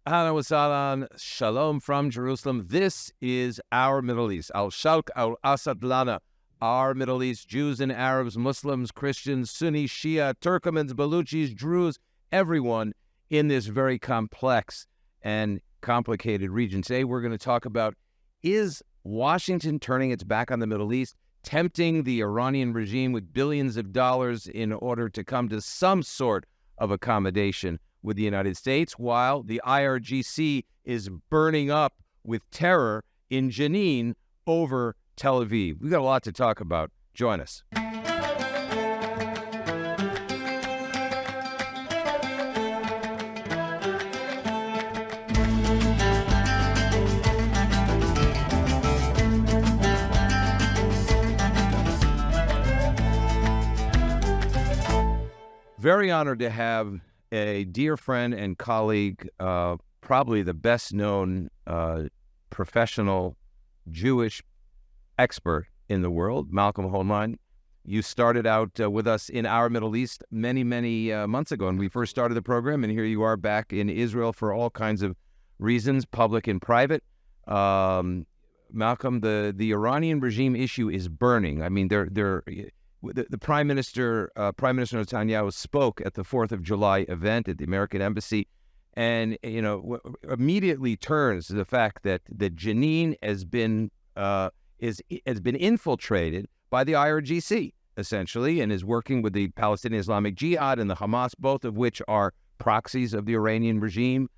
Ahlan wa sahlan, shalom from Jerusalem. This is our Middle East. Al-Shalq al-Asad lana. Our Middle East, Jews and Arabs, Muslims, Christians, Sunni, Shia, Turkomans, Baluchis, Druze, everyone in this very complex and complicated region. Today we're going to talk about, is Washington turning its back on the Middle East, tempting the Iranian regime with billions of dollars in order to come to some sort of accommodation with the United States, while the IRGC is burning up with terror in Jenin over Tel Aviv. We've got a lot to talk about. Join us. Very honored to have a dear friend and colleague, probably the best-known professional Jewish expert in the world, Malcolm Hoenlein. You started out with us in Our Middle East many months ago, and we first started the program, and here you are back in Israel for all kinds of reasons, public and private. Malcolm, the Iranian regime issue is burning. I mean, the Prime Minister Netanyahu spoke at the 4th of July event at the American Embassy, and immediately turns to the fact that Jenin has been infiltrated by the IRGC essentially, and is working with the Palestinian Islamic Jihad and the Hamas, both of which are proxies of the Iranian regime.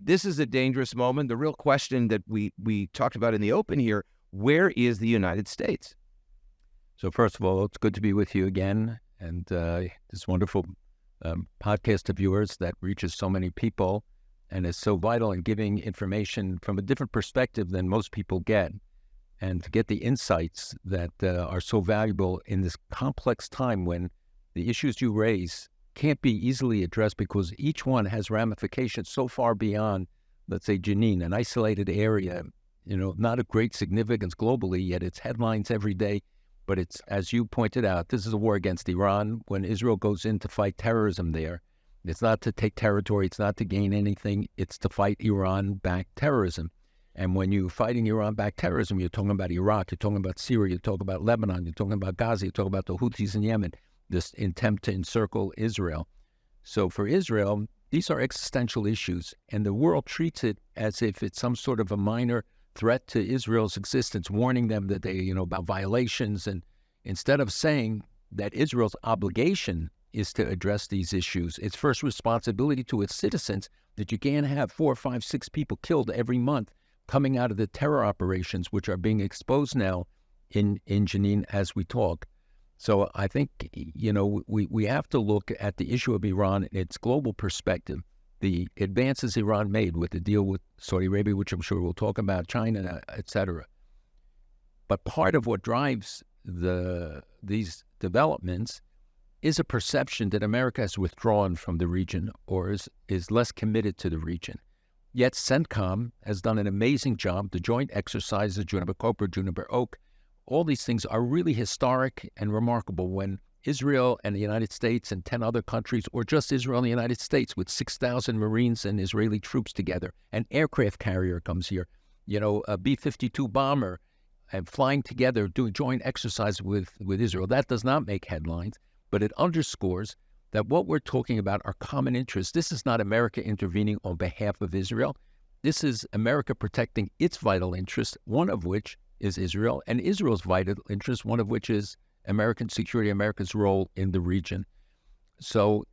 This is a dangerous moment. The real question that we talked about in the open here: where is the United States? So first of all, it's good to be with you again, and this wonderful podcast of yours that reaches so many people and is so vital in giving information from a different perspective than most people get, and to get the insights that are so valuable in this complex time when the issues you raise can't be easily addressed because each one has ramifications so far beyond, let's say, Jenin, an isolated area, not of great significance globally, yet it's headlines every day. But it's, as you pointed out, this is a war against Iran. When Israel goes in to fight terrorism there, it's not to take territory, it's not to gain anything, it's to fight Iran-backed terrorism. And when you're fighting Iran-backed terrorism, you're talking about Iraq, you're talking about Syria, you're talking about Lebanon, you're talking about Gaza, you're talking about the Houthis in Yemen, this attempt to encircle Israel. So for Israel, these are existential issues, and the world treats it as if it's some sort of a minor threat to Israel's existence, warning them that they, about violations. And instead of saying that Israel's obligation is to address these issues, its first responsibility to its citizens, that you can't have 4, 5, 6 people killed every month coming out of the terror operations, which are being exposed now in Jenin as we talk. So I think, we have to look at the issue of Iran in its global perspective. The advances Iran made with the deal with Saudi Arabia, which I'm sure we'll talk about, China, etc. But part of what drives these developments is a perception that America has withdrawn from the region or is less committed to the region. Yet CENTCOM has done an amazing job. The joint exercises, Juniper Copra, Juniper Oak, all these things are really historic and remarkable when Israel and the United States and 10 other countries, or just Israel and the United States with 6,000 Marines and Israeli troops together. An aircraft carrier comes here, a B-52 bomber, and flying together, doing joint exercise with Israel. That does not make headlines, but it underscores that what we're talking about are common interests. This is not America intervening on behalf of Israel. This is America protecting its vital interests, one of which is Israel, and Israel's vital interest, one of which is American security, America's role in the region. So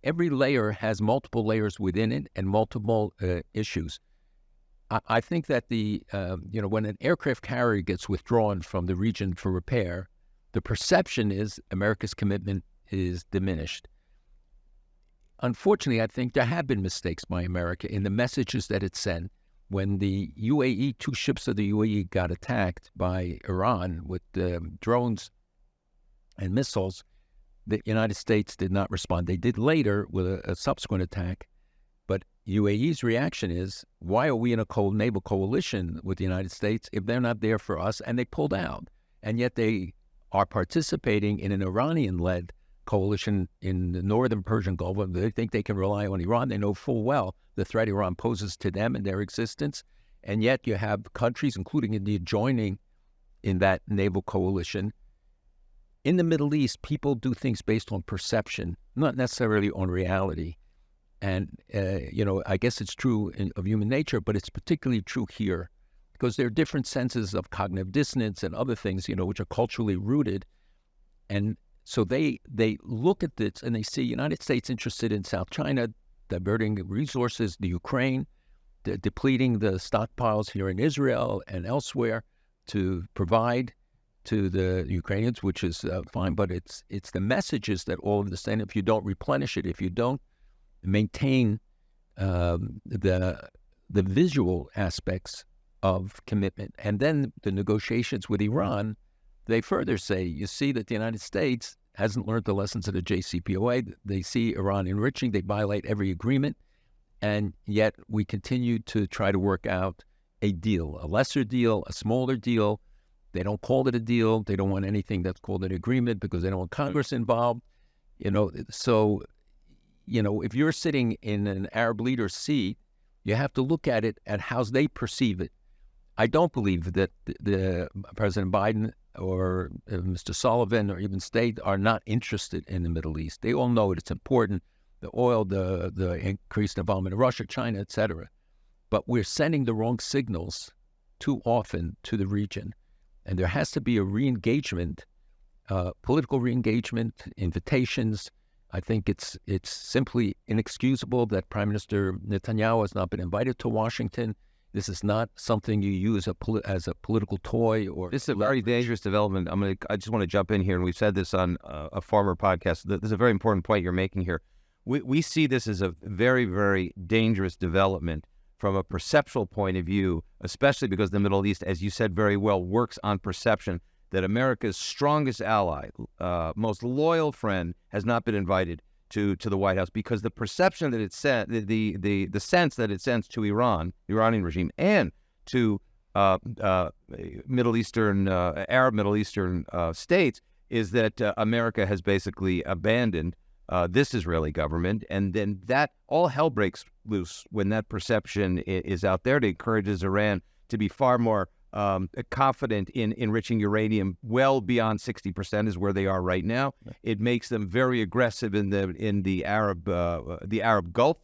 every layer has multiple layers within it and multiple issues. I think that when an aircraft carrier gets withdrawn from the region for repair, the perception is America's commitment is diminished. Unfortunately, I think there have been mistakes by America in the messages that it sent. When the UAE, 2 ships of the UAE got attacked by Iran with drones and missiles, the United States did not respond. They did later with a subsequent attack. But UAE's reaction is, why are we in a naval coalition with the United States if they're not there for us? And they pulled out. And yet they are participating in an Iranian-led coalition in the northern Persian Gulf. They think they can rely on Iran. They know full well the threat Iran poses to them and their existence. And yet you have countries, including India, joining in that naval coalition. In the Middle East, people do things based on perception, not necessarily on reality. And, I guess it's true of human nature, but it's particularly true here because there are different senses of cognitive dissonance and other things, which are culturally rooted. And so they look at this and they see United States interested in South China, diverting resources, the Ukraine, depleting the stockpiles here in Israel and elsewhere to provide to the Ukrainians, which is fine, but it's the messages that all of this, and if you don't replenish it, if you don't maintain the visual aspects of commitment, and then the negotiations with Iran, they further say, you see that the United States hasn't learned the lessons of the JCPOA. They see Iran enriching, they violate every agreement, and yet we continue to try to work out a deal, a lesser deal, a smaller deal. They don't call it a deal. They don't want anything that's called an agreement because they don't want Congress involved. So, if you're sitting in an Arab leader's seat, you have to look at it at how they perceive it. I don't believe that the President Biden or Mr. Sullivan or even State are not interested in the Middle East. They all know it's important, the oil, the increased involvement of Russia, China, et cetera. But we're sending the wrong signals too often to the region. And there has to be a re-engagement, political re-engagement, invitations. I think it's simply inexcusable that Prime Minister Netanyahu has not been invited to Washington. This is not something you use as a political toy. This is a very dangerous development. I just want to jump in here, and we've said this on a former podcast. This is a very important point you're making here. We see this as a very, very dangerous development from a perceptual point of view, especially because the Middle East, as you said very well, works on perception that America's strongest ally, most loyal friend, has not been invited to the White House because the perception that it sent, the sense that it sends to Iran, the Iranian regime, and to Middle Eastern, Arab Middle Eastern states is that America has basically abandoned this Israeli government, and then that all hell breaks loose when that perception is out there. It encourages Iran to be far more confident in enriching uranium. Well beyond 60% is where they are right now. It makes them very aggressive in the Arab Gulf.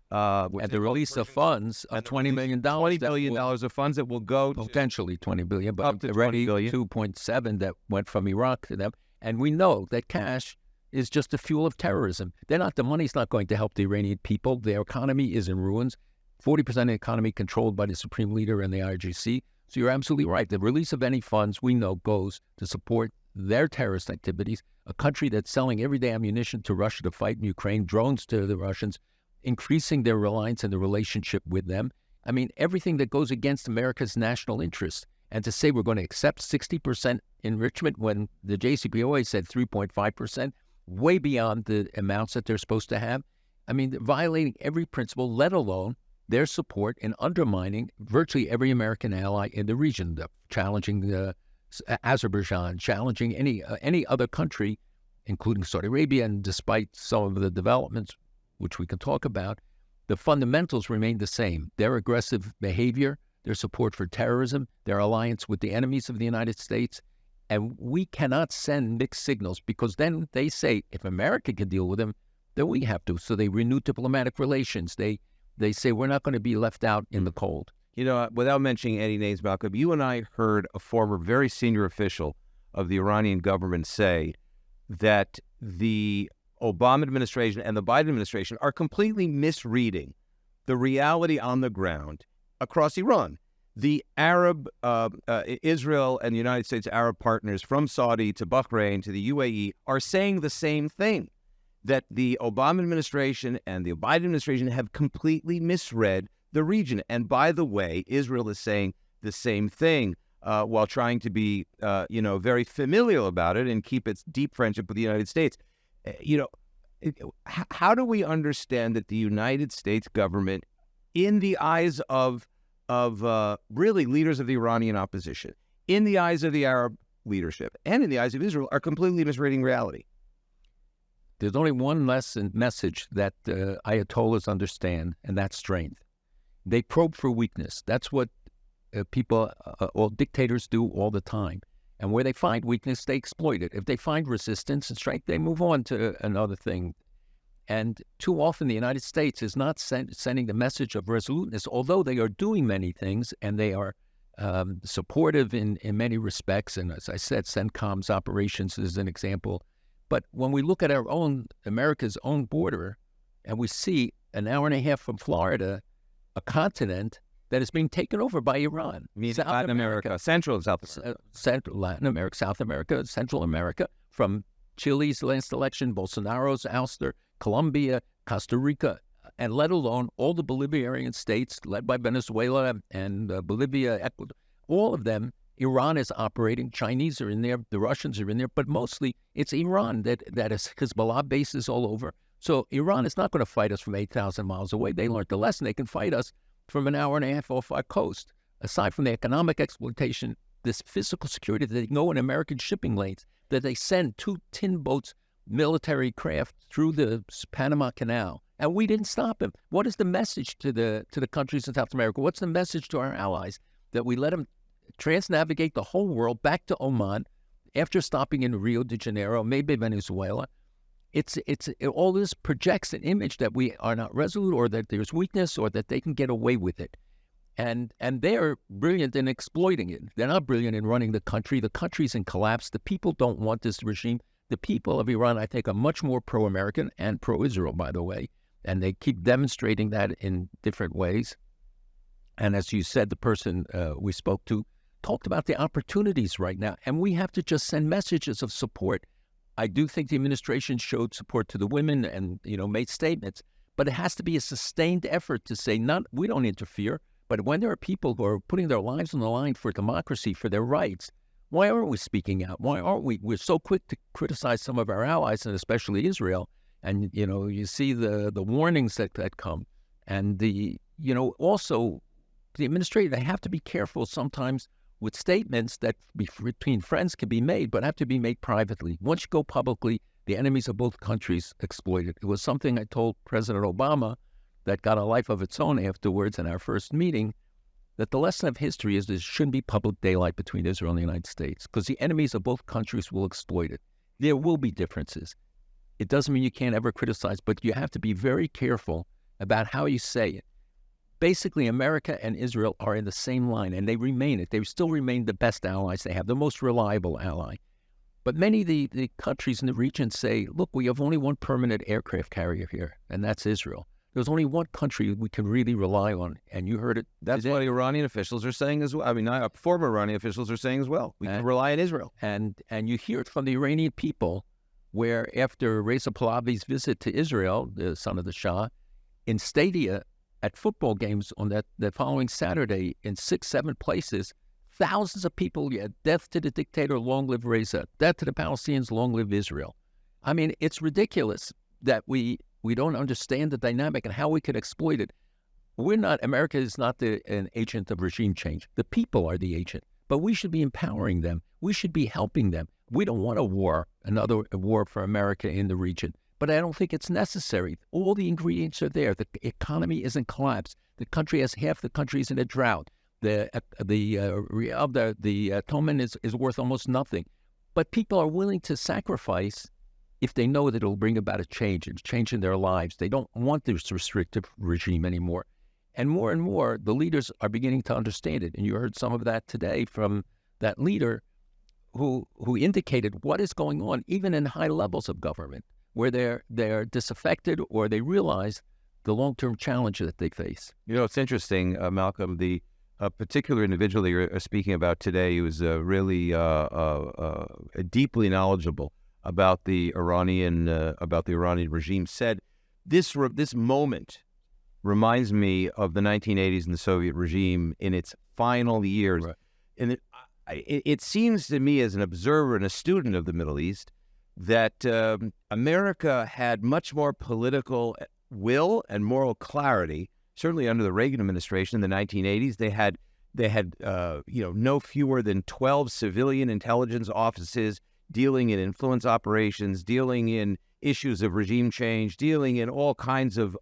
At the release of funds of $20 million. $20 billion of funds that will go potentially $20 billion, but up to already $20 billion. 2.7 that went from Iraq to them. And we know that cash is just the fuel of terrorism. The money's not going to help the Iranian people. Their economy is in ruins. 40% of the economy controlled by the supreme leader and the IRGC. So you're absolutely right. The release of any funds we know goes to support their terrorist activities. A country that's selling everyday ammunition to Russia to fight in Ukraine, drones to the Russians, increasing their reliance and the relationship with them. I mean, everything that goes against America's national interests. And to say we're going to accept 60% enrichment when the JCPOA said 3.5%, way beyond the amounts that they're supposed to have. I mean, they're violating every principle, let alone their support in undermining virtually every American ally in the region, challenging Azerbaijan, challenging any other country, including Saudi Arabia. And despite some of the developments, which we can talk about, the fundamentals remain the same. Their aggressive behavior, their support for terrorism, their alliance with the enemies of the United States. And we cannot send mixed signals because then they say, if America can deal with them, then we have to. So they renew diplomatic relations. They say we're not going to be left out in the cold. Without mentioning any names, Malcolm, you and I heard a former very senior official of the Iranian government say that the Obama administration and the Biden administration are completely misreading the reality on the ground across Iran. The Arab, Israel and the United States Arab partners from Saudi to Bahrain to the UAE are saying the same thing, that the Obama administration and the Biden administration have completely misread the region. And by the way, Israel is saying the same thing while trying to be, very familial about it and keep its deep friendship with the United States. How do we understand that the United States government, in the eyes of really leaders of the Iranian opposition, in the eyes of the Arab leadership, and in the eyes of Israel, are completely misreading reality? There's only one message that Ayatollahs understand, and that's strength. They probe for weakness. That's what all dictators do all the time. And where they find weakness, they exploit it. If they find resistance and strength, they move on to another thing. And too often the United States is not sending the message of resoluteness, although they are doing many things and they are supportive in many respects. And as I said, CENTCOM's operations is an example. But when we look at America's own border, and we see an hour and a half from Florida, a continent that is being taken over by Iran. Latin America, Central and South America. Latin America, South America, Central America, from Chile's last election, Bolsonaro's ouster, Colombia, Costa Rica, and let alone all the Bolivarian states led by Venezuela and Bolivia, Ecuador, all of them, Iran is operating. Chinese are in there, the Russians are in there, but mostly it's Iran that is Hezbollah bases all over. So Iran is not going to fight us from 8,000 miles away. They learned the lesson. They can fight us from an hour and a half off our coast. Aside from the economic exploitation, this physical security that they go in American shipping lanes, that they send 2 tin boats, military craft through the Panama Canal, and we didn't stop them. What is the message to the countries in South America? What's the message to our allies? That we let them transnavigate the whole world back to Oman after stopping in Rio de Janeiro, maybe Venezuela. All this projects an image that we are not resolute, or that there's weakness, or that they can get away with it. And they're brilliant in exploiting it. They're not brilliant in running the country. The country's in collapse. The people don't want this regime. The people of Iran, I think, are much more pro-American and pro-Israel, by the way, and they keep demonstrating that in different ways. And as you said, the person we spoke to talked about the opportunities right now, and we have to just send messages of support. I do think the administration showed support to the women and, made statements, but it has to be a sustained effort to say, we don't interfere, but when there are people who are putting their lives on the line for democracy, for their rights, why aren't we speaking out? Why aren't we? We're so quick to criticize some of our allies, and especially Israel. And, you see the warnings that come. And also the administration, they have to be careful sometimes with statements that between friends can be made, but have to be made privately. Once you go publicly, the enemies of both countries exploit it. It was something I told President Obama that got a life of its own afterwards in our first meeting, that the lesson of history is there shouldn't be public daylight between Israel and the United States, because the enemies of both countries will exploit it. There will be differences. It doesn't mean you can't ever criticize, but you have to be very careful about how you say it. Basically, America and Israel are in the same line, and they remain it. They still remain the best allies. They have the most reliable ally. But many of the countries in the region say, look, we have only one permanent aircraft carrier here, and that's Israel. There's only one country we can really rely on, and you heard it. That's today. what Iranian officials are saying as well. I mean, former Iranian officials are saying as well. We can rely on Israel. And you hear it from the Iranian people, where after Reza Pahlavi's visit to Israel, the son of the Shah, in stadia at football games on that following Saturday in 6-7 places, thousands of people yelled, death to the dictator, long live Reza, death to the Palestinians, long live Israel. I mean, it's ridiculous that we don't understand the dynamic and how we can exploit it. America is not an agent of regime change. The people are the agent, but we should be empowering them. We should be helping them. We don't want another war for America in the region, but I don't think it's necessary. All the ingredients are there. The economy is in collapse. The country has half the country is in a drought. The toman is worth almost nothing. But people are willing to sacrifice if they know that it'll bring about a change in their lives. They don't want this restrictive regime anymore. And more, the leaders are beginning to understand it. And you heard some of that today from that leader who indicated what is going on, even in high levels of government, where they're disaffected or they realize the long-term challenge that they face. It's interesting, Malcolm, the particular individual that you're speaking about today, who is really deeply knowledgeable about the Iranian regime, said this moment reminds me of the 1980s and the Soviet regime in its final years. Right. And it seems to me, as an observer and a student of the Middle East, that America had much more political will and moral clarity. Certainly under the Reagan administration in the 1980s, they had no fewer than 12 civilian intelligence offices dealing in influence operations, dealing in issues of regime change, dealing in all kinds of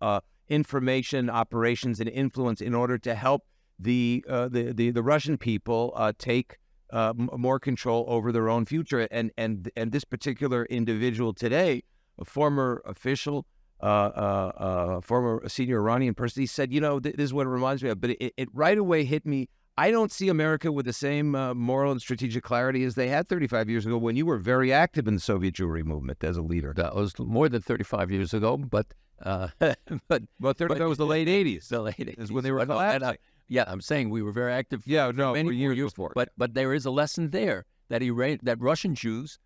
information operations and influence in order to help the Russian people take more control over their own future. And this particular individual today, a former official, former senior Iranian person, he said, this is what it reminds me of, but it right away hit me. I don't see America with the same moral and strategic clarity as they had 35 years ago when you were very active in the Soviet Jewry movement as a leader. That was more than 35 years ago, but that was the late 80s. The late 80s is when they were collapsing. Yeah, I'm saying we were very active. Yeah, no, many for years before. But there is a lesson there that Russian Jews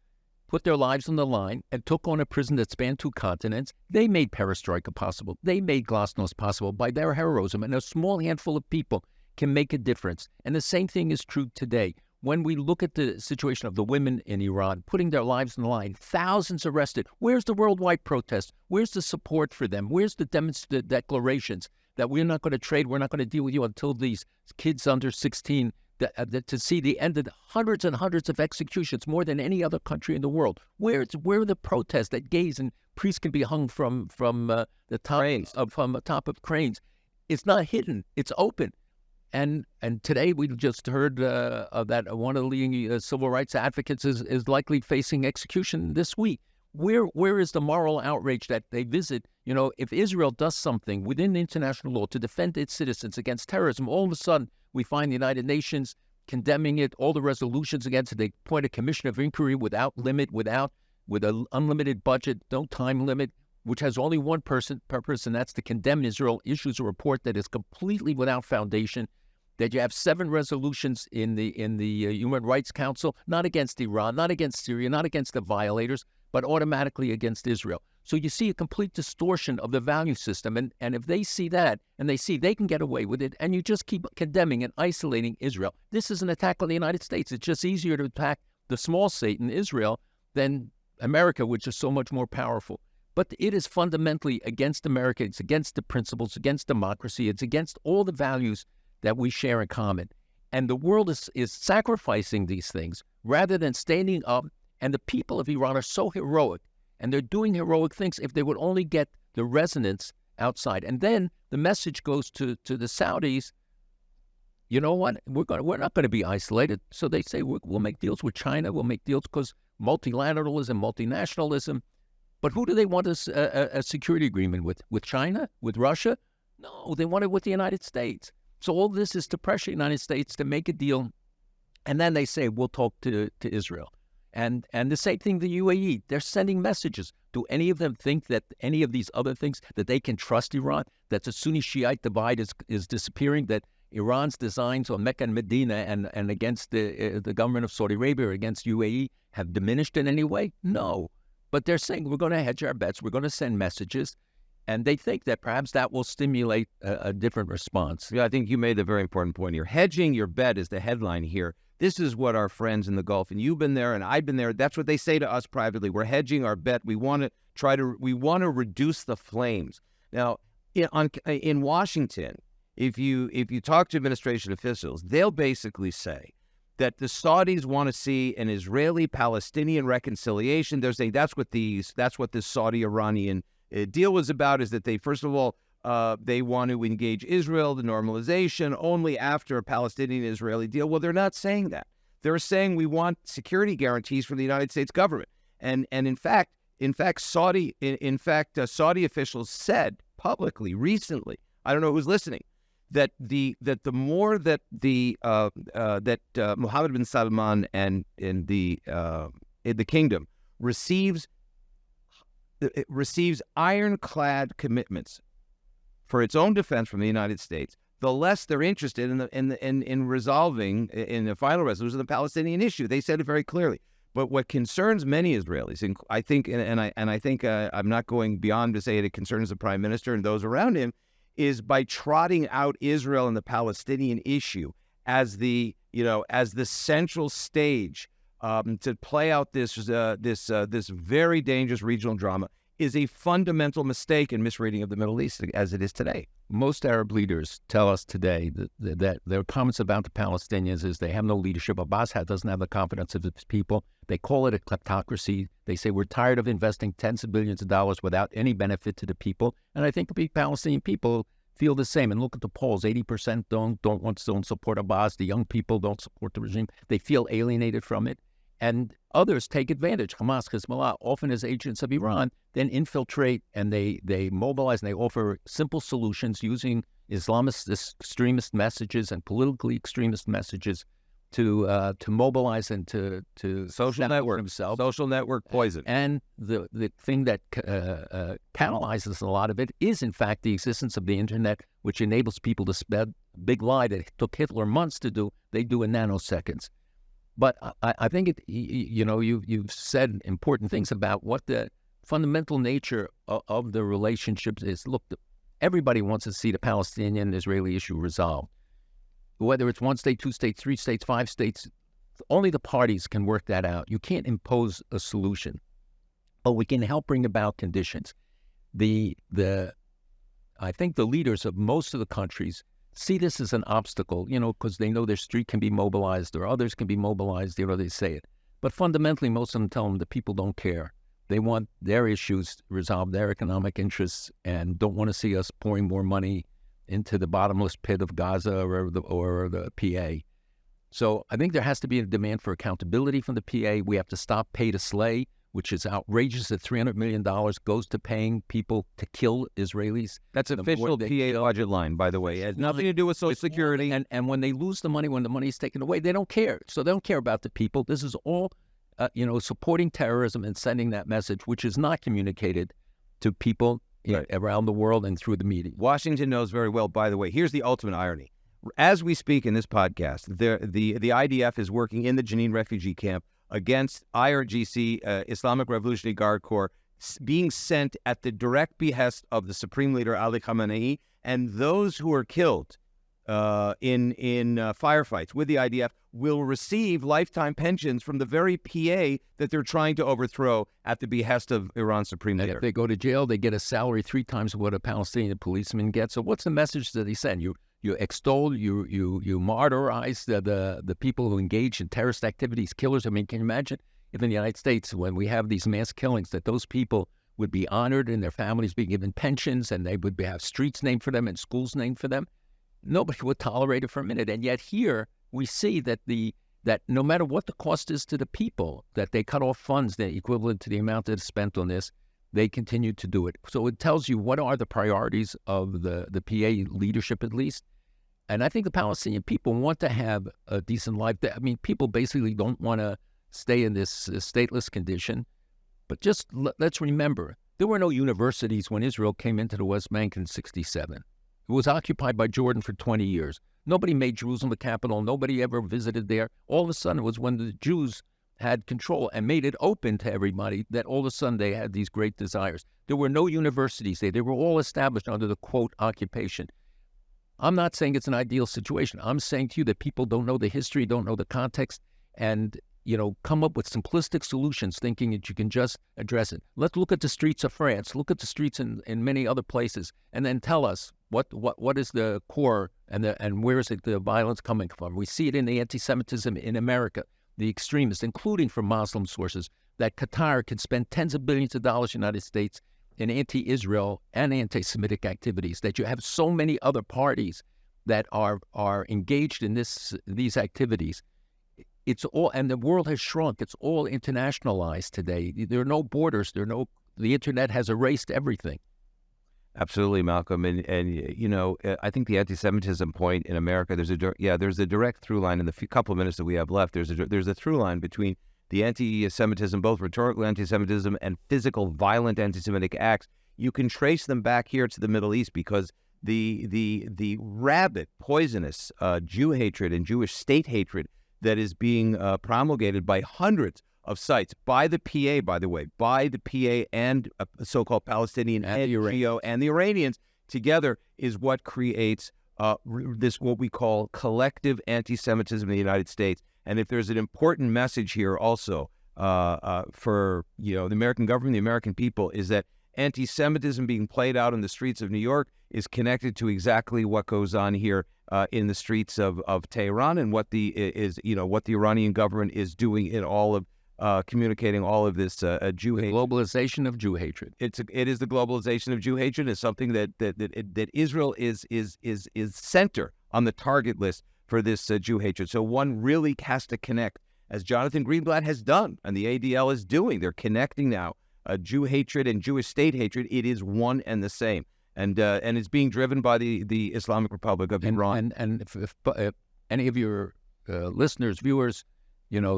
put their lives on the line and took on a prison that spanned 2 continents. They made perestroika possible. They made glasnost possible by their heroism, and a small handful of people can make a difference. And the same thing is true today. When we look at the situation of the women in Iran, putting their lives on the line, thousands arrested. Where's the worldwide protest? Where's the support for them? Where's the declarations that we're not going to trade, we're not going to deal with you until these kids under 16, to see the end of hundreds and hundreds of executions, more than any other country in the world? Where are the protests that gays and priests can be hung from the top of cranes? It's not hidden. It's open. And today we just heard that one of the leading civil rights advocates is likely facing execution this week. Where is the moral outrage that they visit? If Israel does something within international law to defend its citizens against terrorism, all of a sudden we find the United Nations condemning it, all the resolutions against it. They appoint a commission of inquiry without limit, with an unlimited budget, no time limit, which has only one purpose, and that's to condemn Israel, issues a report that is completely without foundation, that you have 7 resolutions in the Human Rights Council, not against Iran, not against Syria, not against the violators, but automatically against Israel. So you see a complete distortion of the value system. And if they see that, and they see they can get away with it, and you just keep condemning and isolating Israel, this is an attack on the United States. It's just easier to attack the small Satan, Israel, than America, which is so much more powerful. But it is fundamentally against America. It's against the principles, against democracy. It's against all the values that we share in common. And the world is sacrificing these things rather than standing up. And the people of Iran are so heroic, and they're doing heroic things if they would only get the resonance outside. And then the message goes to the Saudis, you know what, we're not going to be isolated. So they say, we'll make deals with China, we'll make deals because multilateralism, multinationalism. But who do they want a security agreement with? With China? With Russia? No, they want it with the United States. So all this is to pressure the United States to make a deal. And then they say, we'll talk to Israel. And the same thing, the UAE, they're sending messages. Do any of them think that any of these other things, that they can trust Iran, that the Sunni-Shiite divide is disappearing, that Iran's designs on Mecca and Medina and against the government of Saudi Arabia or against UAE have diminished in any way? No. But they're saying we're going to hedge our bets, we're going to send messages, and they think that perhaps that will stimulate a different response. Yeah, I think you made a very important point here. Hedging your bet is the headline here. This is what our friends in the Gulf, and you've been there and I've been there, that's what they say to us privately. We're hedging our bet. We want to reduce the flames. Now, in Washington, if you talk to administration officials, they'll basically say that the Saudis want to see an Israeli-Palestinian reconciliation. They're saying that's what this Saudi-Iranian deal was about, is that they, first of all, they want to engage Israel, the normalization, only after a Palestinian-Israeli deal. Well, they're not saying that. They're saying we want security guarantees from the United States government. And in fact, Saudi officials said publicly recently, I don't know who's listening, that the more that Mohammed bin Salman and in the kingdom receives ironclad commitments for its own defense from the United States, the less they're interested in resolving in the final resolution of the Palestinian issue. They said it very clearly. But what concerns many Israelis, and I think I'm not going beyond to say it concerns the prime minister and those around him, is by trotting out Israel and the Palestinian issue as the central stage to play out this very dangerous regional drama. is a fundamental mistake and misreading of the Middle East as it is today. Most Arab leaders tell us today that their comments about the Palestinians is they have no leadership. Abbas doesn't have the confidence of his people. They call it a kleptocracy. They say we're tired of investing tens of billions of dollars without any benefit to the people. And I think the Palestinian people feel the same. And look at the polls: 80% don't support Abbas. The young people don't support the regime. They feel alienated from it. And others take advantage. Hamas, Hezbollah, often as agents of Iran, then infiltrate and they mobilize and they offer simple solutions using Islamist extremist messages and politically extremist messages to mobilize and to social network themselves. Social network poison. And the thing that catalyzes a lot of it is, in fact, the existence of the internet, which enables people to spread a big lie that it took Hitler months to do. They do in nanoseconds. But I think you've said important things about what the fundamental nature of the relationships is. Look, everybody wants to see the Palestinian-Israeli issue resolved. Whether it's 1 state, 2 states, 3 states, 5 states, only the parties can work that out. You can't impose a solution, but we can help bring about conditions. I think the leaders of most of the countries see this as an obstacle, because they know their street can be mobilized or others can be mobilized, they say it. But fundamentally, most of them tell them the people don't care. They want their issues resolved, their economic interests, and don't want to see us pouring more money into the bottomless pit of Gaza or the PA. So I think there has to be a demand for accountability from the PA. We have to stop pay to slay, which is outrageous that $300 million goes to paying people to kill Israelis. That's official PA budget line, by the way. It has nothing to do with Social Security. And when they lose the money, when the money is taken away, they don't care. So they don't care about the people. This is all, supporting terrorism and sending that message, which is not communicated to people around the world and through the media. Washington knows very well, by the way. Here's the ultimate irony. As we speak in this podcast, the IDF is working in the Jenin refugee camp against IRGC, Islamic Revolutionary Guard Corps, being sent at the direct behest of the Supreme Leader Ali Khamenei, and those who are killed in firefights with the IDF will receive lifetime pensions from the very PA that they're trying to overthrow at the behest of Iran's Supreme Leader. If they go to jail, they get a salary 3 times what a Palestinian policeman gets. So what's the message that they send? You extol, you martyrize the people who engage in terrorist activities, killers. I mean, can you imagine if in the United States, when we have these mass killings, that those people would be honored and their families being given pensions and they would have streets named for them and schools named for them? Nobody would tolerate it for a minute. And yet here we see that that no matter what the cost is to the people, that they cut off funds that equivalent to the amount that is spent on this, they continue to do it. So it tells you what are the priorities of the PA leadership, at least. And I think the Palestinian people want to have a decent life. I mean, people basically don't want to stay in this stateless condition. But just let's remember, there were no universities when Israel came into the West Bank in 1967. It was occupied by Jordan for 20 years. Nobody made Jerusalem the capital. Nobody ever visited there. All of a sudden, it was when the Jews had control and made it open to everybody that all of a sudden they had these great desires. There were no universities there. They were all established under the, quote, occupation. I'm not saying it's an ideal situation. I'm saying to you that people don't know the history, don't know the context, and come up with simplistic solutions thinking that you can just address it. Let's look at the streets of France, look at the streets in many other places, and then tell us what is the core and where is the violence coming from. We see it in the anti-Semitism in America, the extremists, including from Muslim sources, that Qatar can spend tens of billions of dollars in the United States in anti-Israel and anti-Semitic activities, that you have so many other parties that are engaged in these activities. It's all, and the world has shrunk. It's all internationalized today. There are no borders. The internet has erased everything. Absolutely, Malcolm. And I think the anti-Semitism point in America, there's a direct through line in the couple of minutes that we have left. There's a through line between the anti-Semitism, both rhetorical anti-Semitism and physical violent anti-Semitic acts. You can trace them back here to the Middle East because the rabid, poisonous Jew hatred and Jewish state hatred that is being promulgated by hundreds of sites, by the PA, by the way, by the PA and so-called Palestinian NGO and the Iranians together is what creates this, what we call collective anti-Semitism in the United States. And if there's an important message here also for the American government, the American people, is that anti-Semitism being played out in the streets of New York is connected to exactly what goes on here in the streets of Tehran, and what the Iranian government is doing in all of communicating all of this Jew hate. Globalization of Jew hatred. It is the globalization of Jew hatred. It's something that Israel is center on the target list for this Jew hatred. So one really has to connect, as Jonathan Greenblatt has done, and the ADL is doing. They're connecting now Jew hatred and Jewish state hatred. It is one and the same, and it's being driven by the Islamic Republic of Iran. And if any of your listeners, viewers,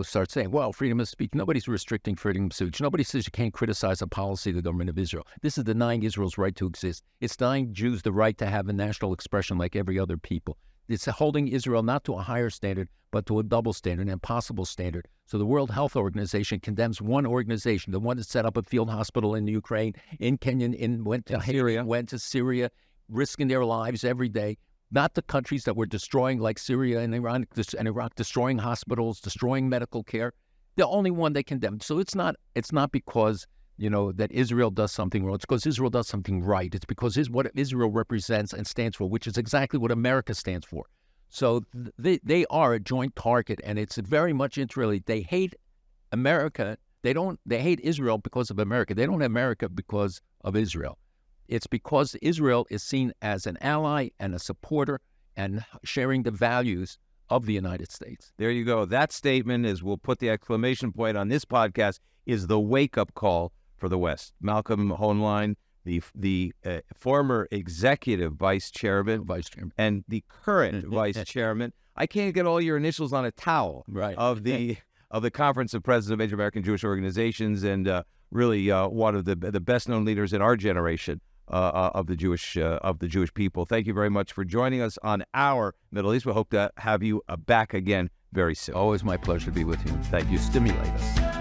start saying, well, freedom of speech, nobody's restricting freedom of speech. Nobody says you can't criticize a policy of the government of Israel. This is denying Israel's right to exist. It's denying Jews the right to have a national expression like every other people. It's holding Israel not to a higher standard, but to a double standard, an impossible standard. So the World Health Organization condemns one organization, the one that set up a field hospital in the Ukraine, in Kenya, went to Syria, risking their lives every day. Not the countries that were destroying, like Syria and Iran and Iraq, destroying hospitals, destroying medical care. The only one they condemned. So it's not because that Israel does something wrong. It's because Israel does something right. It's because what Israel represents and stands for, which is exactly what America stands for. So they are a joint target, and it's very much interrelated. They hate America. They hate Israel because of America. They don't hate America because of Israel. It's because Israel is seen as an ally and a supporter and sharing the values of the United States. There you go. That statement, as we'll put the exclamation point on this podcast, is the wake-up call for the West. Malcolm Hoenlein, the former executive vice chairman, and the current vice chairman. I can't get all your initials on a towel. Right. Of the Conference of Presidents of Major American Jewish Organizations, and really one of the best known leaders in our generation of the Jewish people. Thank you very much for joining us on Our Middle East. We hope to have you back again very soon. Always my pleasure to be with you. Thank you. Stimulate us.